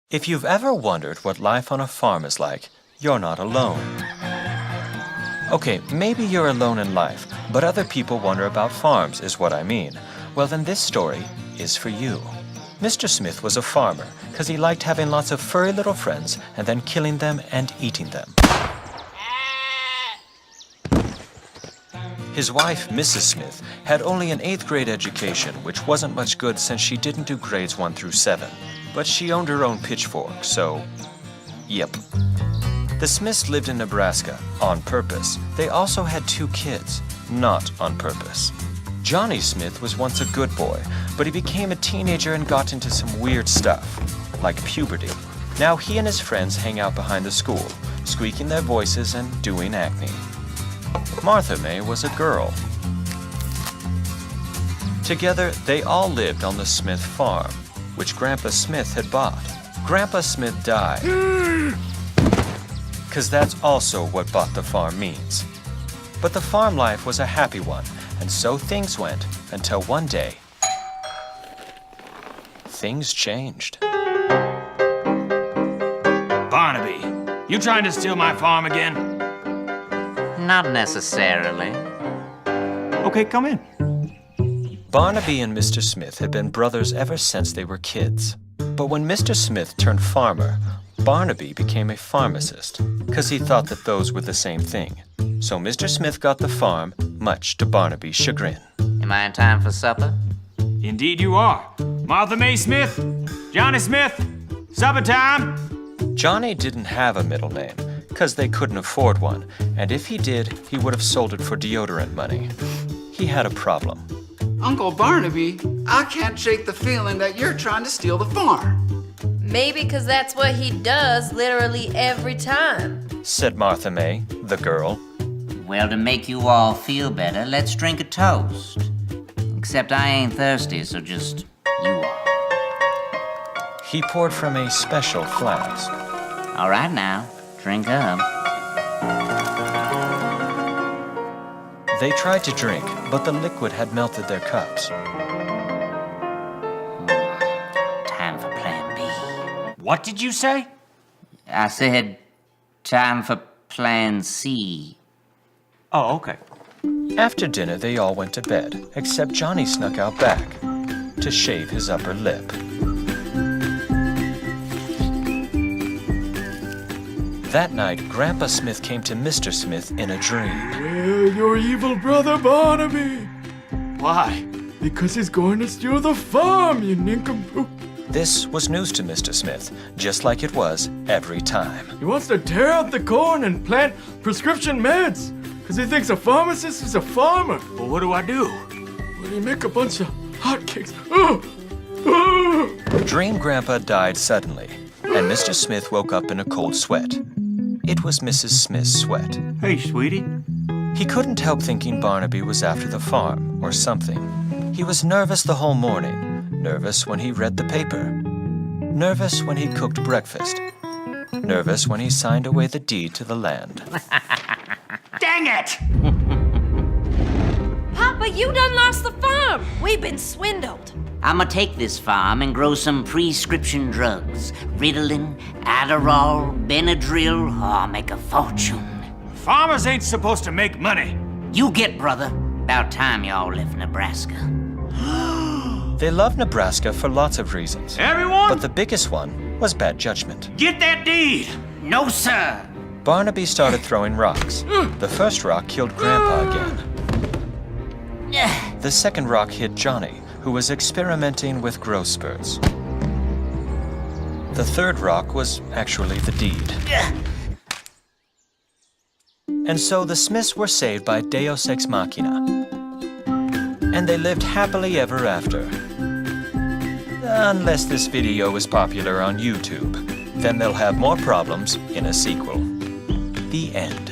If you've ever wondered what life on a farm is like, you're not alone. Okay, maybe you're alone in life, but other people wonder about farms is what I mean. Well, then this story is for you. Mr. Smith was a farmer because he liked having lots of furry little friends and then killing them and eating them. His wife, Mrs. Smith, had only an 8th grade education, which wasn't much good since she didn't do grades 1 through 7. But she owned her own pitchfork, so yep. The Smiths lived in Nebraska on purpose. They also had 2 kids, not on purpose. Johnny Smith was once a good boy, but he became a teenager and got into some weird stuff, like puberty. Now he and his friends hang out behind the school, squeaking their voices and doing acne. Martha May was a girl. Together, they all lived on the Smith farm, which Grandpa Smith had bought. Grandpa Smith died, because that's also what bought the farm means. But the farm life was a happy one, and so things went until one day, things changed. Barnaby, you trying to steal my farm again? Not necessarily. Okay, come in. Barnaby and Mr. Smith had been brothers ever since they were kids. But when Mr. Smith turned farmer, Barnaby became a pharmacist, because he thought that those were the same thing. So Mr. Smith got the farm, much to Barnaby's chagrin. Am I in time for supper? Indeed you are. Martha May Smith, Johnny Smith, supper time. Johnny didn't have a middle name, because they couldn't afford one, and if he did, he would have sold it for deodorant money. He had a problem. Uncle Barnaby, I can't shake the feeling that you're trying to steal the farm. Maybe because that's what he does literally every time, Said Martha May, the girl. Well, to make you all feel better, let's drink a toast. Except I ain't thirsty, so just you all. He poured from a special flask. All right now, drink up. They tried to drink, but the liquid had melted their cups. Time for plan B. What did you say? I said, time for plan C. Oh, okay. After dinner, they all went to bed, except Johnny snuck out back to shave his upper lip. That night, Grandpa Smith came to Mr. Smith in a dream. Well, your evil brother Barnaby. Why? Because he's going to steal the farm, you nincompoop. This was news to Mr. Smith, just like it was every time. He wants to tear out the corn and plant prescription meds. Because he thinks a pharmacist is a farmer. Well, what do I do? Well, he make a bunch of hotcakes. Oh! Oh! Dream Grandpa died suddenly, and Mr. Smith woke up in a cold sweat. It was Mrs. Smith's sweat. Hey, sweetie. He couldn't help thinking Barnaby was after the farm or something. He was nervous the whole morning, nervous when he read the paper, nervous when he cooked breakfast, nervous when he signed away the deed to the land. Dang it! Papa, you done lost the farm. We've been swindled. I'ma take this farm and grow some prescription drugs. Ritalin, Adderall, Benadryl. I'll make a fortune. Farmers ain't supposed to make money. You get, brother. About time y'all left Nebraska. They loved Nebraska for lots of reasons, Everyone, but the biggest one was bad judgment. get that deed. No, sir. Barnaby started throwing rocks. The first rock killed Grandpa again. The second rock hit Johnny, who was experimenting with growth spurts. The third rock was actually the deed. And so the Smiths were saved by Deus Ex Machina. And they lived happily ever after. Unless this video is popular on YouTube, then they'll have more problems in a sequel. The end.